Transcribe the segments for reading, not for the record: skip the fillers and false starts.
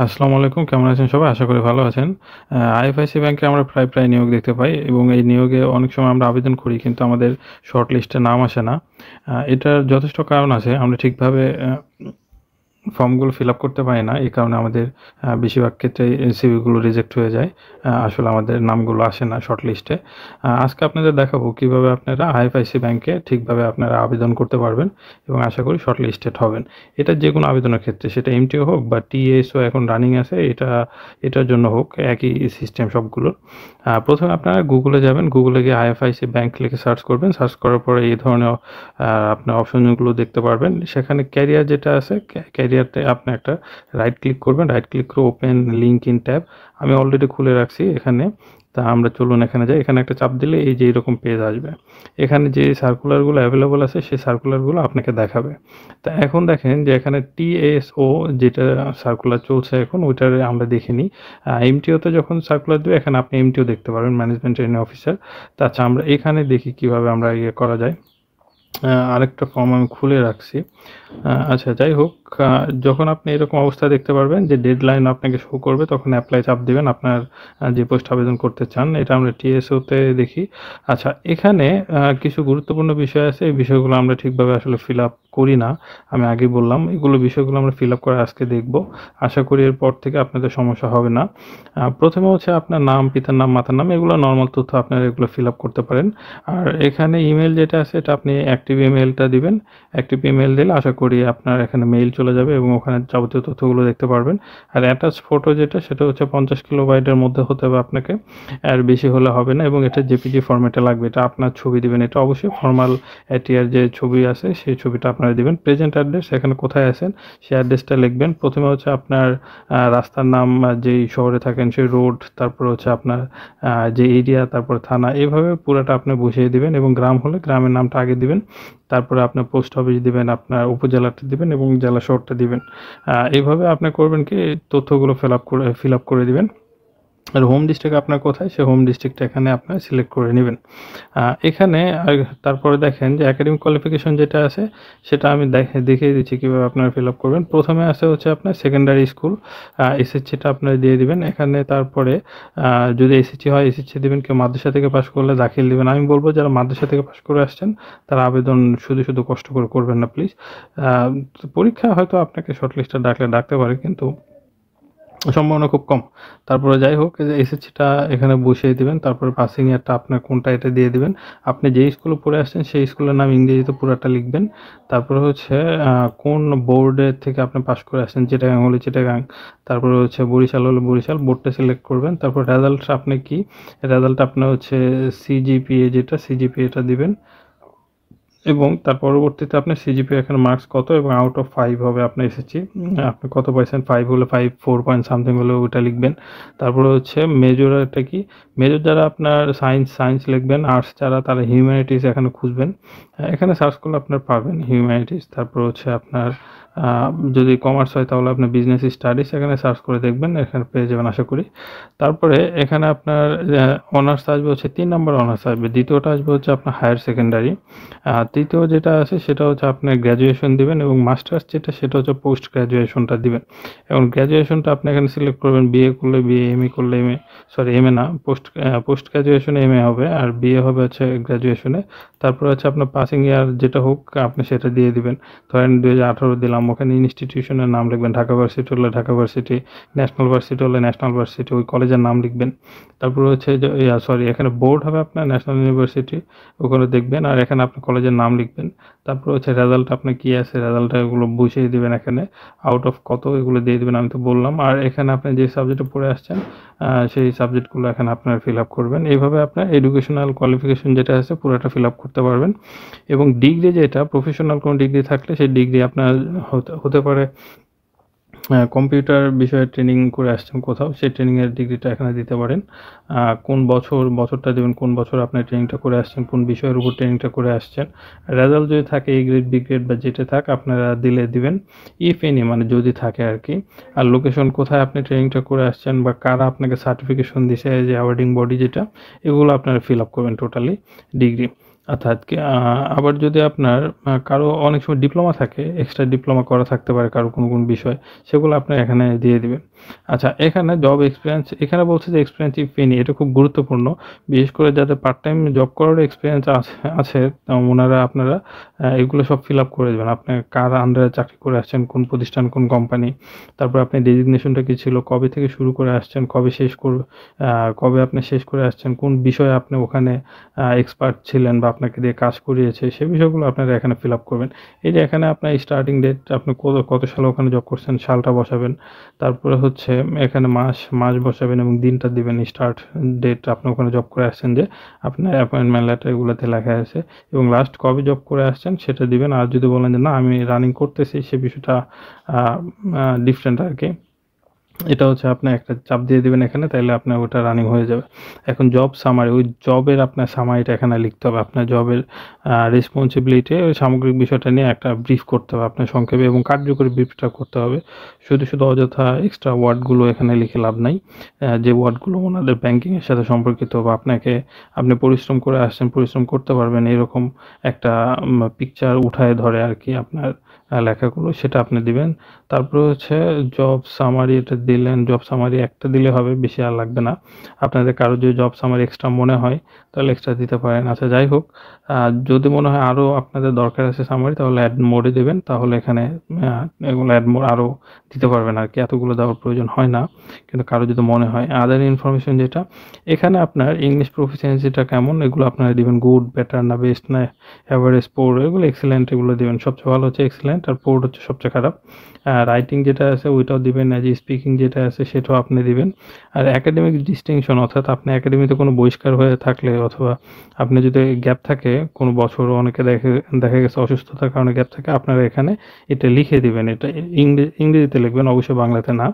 আসসালামু আলাইকুম। কেমন আছেন সবাই? আশা করি ভালো আছেন। আইএফআইসি ব্যাংকে আমরা প্রায় নিয়োগ দেখতে পাই এবং এই নিয়োগে অনেক সময় আমরা আবেদন করি কিন্তু আমাদের শর্ট লিস্টে নাম আসে না। এটার যথেষ্ট কারণ আছে। আমরা ঠিকভাবে ফর্মগুলো ফিল আপ করতে পারি না। এই কারণে আমাদের বেশিরভাগ ক্ষেত্রেই সিভিগুলো রিজেক্ট হয়ে যায়। আসলে আমাদের নামগুলো আসে না শর্ট লিস্টে। আজকে আপনাদের দেখাবো কিভাবে আপনারা আইএফআইসি ব্যাংকে ঠিকভাবে আপনারা আবেদন করতে পারবেন এবং আশা করি শর্ট লিস্টেড হবেন। এটা যেকোনো আবেদনের ক্ষেত্রে সেটা এমটিও হোক বা টিএসও এখন রানিং আছে এটার জন্য হোক একই সিস্টেম সবগুলোর। প্রথমে আপনারা গুগলে যাবেন। গুগলে গিয়ে আইএফআইসি ব্যাংক লিখে সার্চ করবেন। সার্চ করার পরে এই ধরনের আপনার অপশনগুলো দেখতে পারবেন। সেখানে ক্যারিয়ার যেটা আছে ক্যারিয়ারতে আপনি একটা রাইট ক্লিক করবেন। রাইট ক্লিক করে ওপেন লিঙ্ক ইন ট্যাব আমি অলরেডি খুলে রাখছি এখানে। তা আমরা চলুন এখানে যাই। এখানে একটা চাপ দিলে এই যে এরকম পেজ আসবে। এখানে যে সার্কুলারগুলো অ্যাভেলেবল আছে সেই সার্কুলারগুলো আপনাকে দেখাবে। তা এখন দেখেন যে এখানে টিএসও যেটা সার্কুলার চলছে এখন ওইটার আমরা দেখিনি। এমটিওতে যখন সার্কুলার দেবে এখানে আপনি এমটিও দেখতে পারবেন, ম্যানেজমেন্ট ট্রেনিং অফিসার। তা আচ্ছা আমরা এখানে দেখি কিভাবে আমরা ইয়ে করা যায়। আরেকটা ফর্ম আমি খুলে রাখছি। আচ্ছা যাই হোক, যখন আপনি এরকম অবস্থা দেখতে পারবেন যে ডেডলাইন আপনাকে শো করবে তখন অ্যাপ্লাই চাপ দিবেন আপনার যে পোস্ট আবেদন করতে চান। এটা আমরা টিএসওতে দেখি। আচ্ছা এখানে কিছু গুরুত্বপূর্ণ বিষয় আছে। এই বিষয়গুলো আমরা ঠিকভাবে আসলে ফিল আপ করি না। আমি আগেই বললাম এগুলো বিষয়গুলো আমরা ফিল আপ করে আজকে দেখব। আশা করি এরপর থেকে আপনাদের সমস্যা হবে না। প্রথমে হচ্ছে আপনার নাম, পিতার নাম, মাতার নাম এগুলো নর্মাল তথ্য আপনারা এগুলো ফিল আপ করতে পারেন। আর এখানে ইমেল যেটা আছে এটা আপনি অ্যাক্টিভ ইমেলটা দিবেন। অ্যাক্টিভ ইমেল দিলে আশা করি আপনার এখানে মেইল চলে যাবে এবং ওখানে যাবতীয় তথ্যগুলো দেখতে পারবেন। আর অ্যাটাচ ফটো যেটা সেটা হচ্ছে 50 কিলোবাইটের মধ্যে হতে হবে আপনাকে, আর বেশি হলে হবে না এবং এটা জেপিজি ফরম্যাটে লাগবে। এটা আপনার ছবি দিবেন। এটা অবশ্যই ফর্মাল এটিআর যে ছবি আছে সেই ছবিটা আপনারা দিবেন। প্রেজেন্ট অ্যাড্রেস এখানে কোথায় আছেন সেই অ্যাড্রেসটা লিখবেন। প্রথমে হচ্ছে আপনার রাস্তার নাম, যেই শহরে থাকেন সেই রোড, তারপর হচ্ছে আপনার যে এরিয়া, তারপর থানা, এভাবে পুরোটা আপনি বসিয়ে দিবেন এবং গ্রাম হলে গ্রামের নামটা আগে দিবেন। তারপরে আপনার পোস্ট অফিস দিবেন, আপনার উপজেলাটা দিবেন এবং জেলা শহরটা দিবেন। এইভাবে আপনি করবেন কি তথ্যগুলো ফিল আপ করে দিবেন। আর হোম ডিস্ট্রিক্ট আপনার কোথায় সেই হোম ডিস্ট্রিক্টটা এখানে আপনার সিলেক্ট করে নেবেন। এখানে তারপরে দেখেন যে একাডেমিক কোয়ালিফিকেশন যেটা আছে সেটা আমি দেখিয়ে দিচ্ছি কীভাবে আপনারা ফিল আপ করবেন। প্রথমে আছে হচ্ছে আপনার সেকেন্ডারি স্কুল, এসএসসিটা আপনারা দিয়ে দিবেন এখানে। তারপরে যদি এসএসসি হয় এসএসসি দিবেন, কেউ মাদ্রাসা থেকে পাশ করলে দাখিল দিবেন। আমি বলবো যারা মাদ্রাসা থেকে পাশ করে আসছেন তারা আবেদন শুধু কষ্ট করে করবেন না প্লিজ। পরীক্ষা হয়তো আপনাকে শর্টলিস্টে ডাকতে পারে কিন্তু সম্ভাবনা খুব কম। তারপরে যাই হোক এই যে এসএসসিটা এখানে বসিয়ে দিবেন। তারপরে পাসিং ইয়ারটা আপনার কোনটা এটা দিয়ে দিবেন। আপনি যেই স্কুলে পড়ে আসছেন সেই স্কুলের নাম ইংরেজিতে পুরাটা লিখবেন। তারপরে হচ্ছে কোন বোর্ডের থেকে আপনি পাস করে আসছেন, চিটাগাং হলে চিটাগাং, তারপরে হচ্ছে বরিশাল হলে বরিশাল, বোর্ডটা সিলেক্ট করবেন। তারপর রেজাল্ট আপনি কি, রেজাল্ট আপনার হচ্ছে সিজিপিএ যেটা সিজিপিএটা দিবেন এবং তার পরবর্তীতে আপনার সিজিপিএ এখানে মার্কস কত এবং আউট অফ 5 হবে আপনার এসএসসি। আপনি কত পাইছেন, 5 হলে 5, 4 পয়েন্ট সামথিং হলে ওটা লিখবেন। তারপরে হচ্ছে মেজরটা কি, মেজর যারা আপনার সায়েন্স লিখবেন, আর্টস যারা তারা হিউম্যানিটিস এখানে খুঁজবেন। এখানে সার্চ করলে আপনার পাবেন হিউম্যানিটিস। তারপর হচ্ছে আপনার যদি কমার্স হয় তাহলে আপনার বিজনেস স্টাডিজ এখানে সার্চ করে দেখবেন, এখানে পেয়ে যাবেন আশা করি। তারপরে এখানে আপনার অনার্স আসবে হচ্ছে 3 নম্বর অনার্স আসবে। দ্বিতীয়টা আসবে হচ্ছে আপনার হায়ার সেকেন্ডারি। তৃতীয় যেটা আছে সেটা হচ্ছে আপনার গ্র্যাজুয়েশন দিবেন এবং মাস্টার্স যেটা সেটা হচ্ছে পোস্ট গ্র্যাজুয়েশনটা দিবেন। এবং গ্র্যাজুয়েশনটা আপনি এখানে সিলেক্ট করবেন। বিএ করলে বিএ, এমএ করলে এমএ, সরি এমএ না, পোস্ট গ্র্যাজুয়েশনে এমএ হবে আর বিএ হবে হচ্ছে গ্র্যাজুয়েশনে। তারপরে হচ্ছে আপনার পাসিং ইয়ার যেটা হোক আপনি সেটা দিয়ে দিবেন। ধরেন 2018 দিলাম, ওখানে ইনস্টিটিউশনের নাম লিখবেন। ঢাকা ভার্সিটি হলে ঢাকা ভার্সিটি, ন্যাশনাল ভার্সিটি হলে ন্যাশনাল ভার্সিটি, ওই কলেজের নাম লিখবেন। তারপরে হচ্ছে যে সরি এখানে বোর্ড হবে আপনার ন্যাশনাল ইউনিভার্সিটি, ওখানে দেখবেন আর এখানে আপনি কলেজের নাম লিখবেন। তারপর হচ্ছে রেজাল্ট আপনার কী আছে রেজাল্টটা এগুলো বসিয়ে দিবেন এখানে, আউট অফ কত এগুলো দিয়ে দিবেন আমি তো বললাম। আর এখানে আপনি যে সাবজেক্টে পড়ে আসছেন সেই সাবজেক্টগুলো এখানে আপনার ফিল আপ করবেন। এইভাবে আপনার এডুকেশনাল কোয়ালিফিকেশন যেটা আছে পুরোটা ফিল আপ করতে পারবেন। এবং ডিগ্রি যেটা প্রফেশনাল কোনো ডিগ্রি থাকলে সেই ডিগ্রি আপনার হতে পারে কম্পিউটার বিষয়ে ট্রেনিং করে আসছেন কোথাও, সেই ট্রেনিংয়ের ডিগ্রিটা এখানে দিতে পারেন। কোন বছরটা দেবেন, কোন বছর আপনি ট্রেনিংটা করে আসছেন, কোন বিষয়ের উপর ট্রেনিংটা করে আসছেন। রেজাল্ট যদি থাকে এ গ্রেড, বি গ্রেড বা যেটা থাক আপনারা দিবেন, ইফ এনি মানে যদি থাকে আর কি। আর লোকেশন কোথায় আপনি ট্রেনিংটা করে আসছেন বা কারা আপনাকে সার্টিফিকেশন দিছে, যে অ্যাওয়ার্ডিং বডি যেটা, এগুলো আপনারা ফিল আপ করবেন টোটালি ডিগ্রি। অর্থাৎ কি আবার যদি আপনার কারো অনেক সময় ডিপ্লোমা থাকে, এক্সট্রা ডিপ্লোমা করা থাকতে পারে কারো কোনো বিষয়, সেগুলো আপনি এখানে দিয়ে দিবেন। আচ্ছা, এখানে জব এক্সপেরিয়েন্স এখানে বলছে যে এক্সপেরিয়েন্স ইফ এনি, এটা খুব গুরুত্বপূর্ণ। বিশেষ করে যাদের পার্ট টাইম জব করার এক্সপেরিয়েন্স আছে ওনারা আপনারা এগুলো সব ফিল আপ করে দেবেন। আপনি কার আন্ডারে চাকরি করে আসছেন, কোন প্রতিষ্ঠান, কোন কোম্পানি, তারপর আপনি ডেজিগনেশনটা কী ছিল, কবে থেকে শুরু করে আসছেন, কবে আপনি শেষ করে আসছেন, কোন বিষয়ে আপনি ওখানে এক্সপার্ট ছিলেন বা আপনাকে দিয়ে কাজ করিয়েছে, সে বিষয়গুলো আপনারা এখানে ফিল আপ করবেন। এই যে এখানে আপনার স্টার্টিং ডেট, আপনি কত সালে ওখানে জব করছেন সালটা বসাবেন। তারপরে হচ্ছে এখানে মাস বসাবেন এবং দিনটা দিবেন, স্টার্ট ডেট আপনি ওখানে জব করে আসছেন যে আপনার অ্যাপয়েন্টমেন্ট লেটার এগুলোতে লেখা আছে, এবং লাস্ট কবে জব করে আসছেন সেটা দিবেন। আর যদি বলেন যে না আমি রানিং করতেছি, সে বিষয়টা ডিফারেন্ট আর কি। এটা হচ্ছে আপনি একটা চাপ দিয়ে দিবেন এখানে, তাইলে আপনার ওটা রানিং হয়ে যাবে। এখন জব সামারি, ওই জবের আপনার সামারিটা এখানে লিখতে হবে। আপনার জবের রেসপন্সিবিলিটি, ওই সামগ্রিক বিষয়টা নিয়ে একটা ব্রিফ করতে হবে আপনার সংক্ষেপে, এবং কার্যকরী ব্রিফটা করতে হবে। শুধু অযথা এক্সট্রা ওয়ার্ডগুলো এখানে লিখে লাভ নাই। যে ওয়ার্ডগুলো ওনাদের ব্যাংকিংয়ের সাথে সম্পর্কিত বা আপনি পরিশ্রম করে আসছেন, পরিশ্রম করতে পারবেন, এরকম একটা পিকচার উঠায় ধরে আর কি আপনার লেখাগুলো, সেটা আপনি দিবেন। তারপরে হচ্ছে জব সামারি, এটা দিলেন। জব সামারি একটা দিলে হবে, বেশি আর লাগবে না। আপনাদের কারো যদি জব সামারি এক্সট্রা মনে হয় তাহলে এক্সট্রা দিতে পারেন। আচ্ছা, যাই হোক, যদি মনে হয় আরও আপনাদের দরকার আছে সামারি, তাহলে অ্যাড মোডে দেবেন। তাহলে এখানে এগুলো অ্যাড মোড আরও দিতে পারবেন আর কি, এতগুলো দেওয়ার প্রয়োজন হয় না। কিন্তু কারো যদি মনে হয় আদার ইনফরমেশন, যেটা এখানে আপনার ইংলিশ প্রফিসিয়েন্সিটা কেমন, এগুলো আপনারা দিবেন। গুড, বেটার, না বেস্ট, না অ্যাভারেজ, পোর, এগুলো এক্সেলেন্ট, এগুলো দিবেন। সবচেয়ে ভালো হচ্ছে এক্সেলেন্ট, আর পোর হচ্ছে সবচেয়ে খারাপ। রাইটিং যেটা আছে ওইটাও দিবেন, যে স্পিকিং যেটা আছে সেটাও আপনি দিবেন। আর একাডেমিক ডিস্টিংশন, অর্থাৎ আপনি একাডেমিতে কোনো বহিষ্কার হয়ে থাকলে, অথবা আপনি যদি গ্যাপ থাকে কোনো বছর, অনেকে দেখা গেছে অসুস্থতার কারণে গ্যাপ থাকে, আপনারা এখানে এটা লিখে দিবেন। এটা ইংরেজিতে লিখবেন, অবশ্যই বাংলাতে না।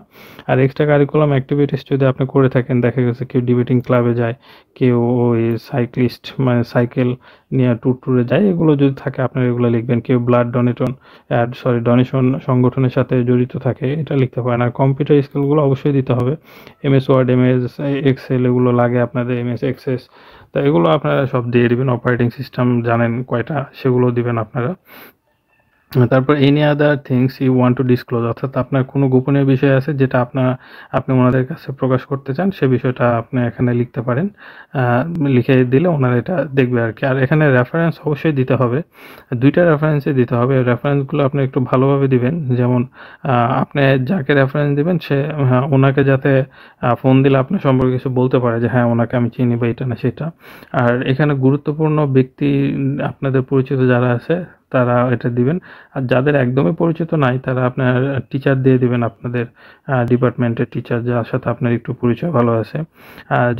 আর এক্সট্রা কারিকুলাম অ্যাক্টিভিটিস যদি আপনি করে থাকেন, দেখা গেছে কেউ ডিবেটিং ক্লাবে যায়, কেউ ওই সাইক্লিস্ট মানে সাইকেল নিয়ে ট্যুরে যায়, এগুলো যদি থাকে আপনারা এগুলো লিখবেন। কেউ ব্লাড ডোনেশন সংগঠনের সাথে জড়িত থাকে, এটা লিখতে পারেন। আর কম্পিউটার স্কিলগুলো অবশ্যই দিতে হবে। এমএস ওয়ার্ড, এমএস এক্সেল এগুলো লাগে আপনাদের, এমএস এক্সেস, তো এগুলো আপনারা সব দিয়ে দিবেন। অপারেটিং সিস্টেম জানেন কয়টা, সেগুলো দিবেন আপনারা। তারপর any other things you want to disclose, অর্থাৎ আপনার কোনো গোপনীয় বিষয় আছে যেটা আপনি ওনাদের কাছে প্রকাশ করতে চান, সে বিষয়টা আপনি এখানে লিখতে পারেন। লিখে দিলে ওনারা এটা দেখবে আর কি। আর এখানে রেফারেন্স অবশ্যই দিতে হবে, 2টা রেফারেন্সই দিতে হবে। রেফারেন্সগুলো আপনি একটু ভালোভাবে দিবেন, যেমন আপনি যাকে রেফারেন্স দিবেন সে ওনাকে যাতে ফোন দিলে আপনার সম্পর্কে কিছু বলতে পারে যে হ্যাঁ ওনাকে আমি চিনি বা এটা না সেটা। আর এখানে গুরুত্বপূর্ণ ব্যক্তি আপনাদের পরিচিত যারা আছে তারা এটা দিবেন। আর যাদের একদমই পরিচিত নাই তারা আপনার টিচার দিয়ে দিবেন, আপনাদের ডিপার্টমেন্টের টিচার যার সাথে আপনার একটু পরিচয় ভালো আছে।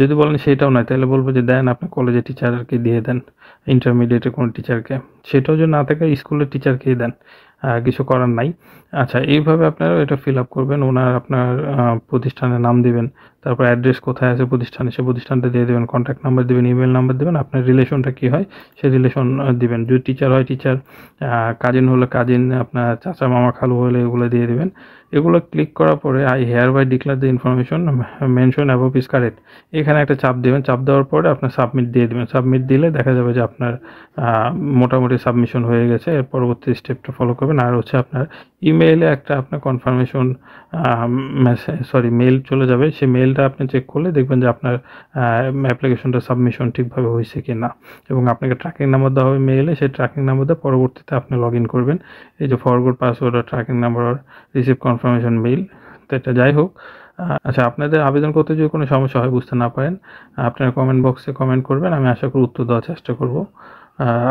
যদি বলেন সেটাও নয়, তাহলে বলবো যে দেন আপনি কলেজের টিচারকে দিয়ে দেন, ইন্টারমিডিয়েটের কোনো টিচারকে। সেটাও যদি না থাকে স্কুলের টিচারকেই দেন, কিছু করার নাই। আচ্ছা, এইভাবে আপনারা এটা ফিল আপ করবেন। আপনার প্রতিষ্ঠানের নাম দিবেন, তারপর অ্যাড্রেস কোথায় আছে প্রতিষ্ঠানে, সে প্রতিষ্ঠানটা দিয়ে দেবেন, কন্ট্যাক্ট নাম্বার দিবেন, ইমেল নাম্বার দেবেন, আপনার রিলেশনটা কী হয় সেই রিলেশন দিবেন। যদি টিচার হয় টিচার, কাজিন হলে কাজিন, আপনার চাচা মামা খালু হলে এগুলো দিয়ে দিবেন। এগুলো ক্লিক করার পরে I hereby declare the information mention above is correct, এখানে একটা চাপ দেবেন। চাপ দেওয়ার পরে আপনার সাবমিট দিয়ে দেবেন। সাবমিট দিলে দেখা যাবে যে আপনার মোটামুটি সাবমিশন হয়ে গেছে। এর পরবর্তী স্টেপটা ফলো করবেন। আর হচ্ছে আপনার ইমেইলে একটা আপনার কনফার্মেশন মেইল চলে যাবে। সেই মেইলটা আপনি চেক করলে দেখবেন যে আপনার অ্যাপ্লিকেশনটা সাবমিশন ঠিকভাবে হয়েছে কি না, এবং আপনাকে ট্র্যাকিং নাম্বার দেওয়া হবে মেইলে। সেই ট্র্যাকিং নাম্বার দিয়ে পরবর্তীতে আপনি লগ ইন করবেন। এই যে ফরগট পাসওয়ার্ড আর ট্র্যাকিং নাম্বার আর রিসিভ কনফার্মেশন মেইল, তো এটা যাই হোক। আচ্ছা, আপনাদের আবেদন করতে যদি কোনো সমস্যা হয়, বুঝতে না পারেন, আপনারা কমেন্ট বক্সে কমেন্ট করবেন, আমি আশা করি উত্তর দেওয়ার চেষ্টা করব।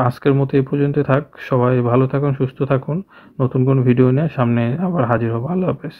আজকের মতো এই পর্যন্তই থাক। সবাই ভালো থাকুন, সুস্থ থাকুন। নতুন কোনো ভিডিও নিয়ে সামনে আবার হাজির হবো। আল্লাহ হাফেজ।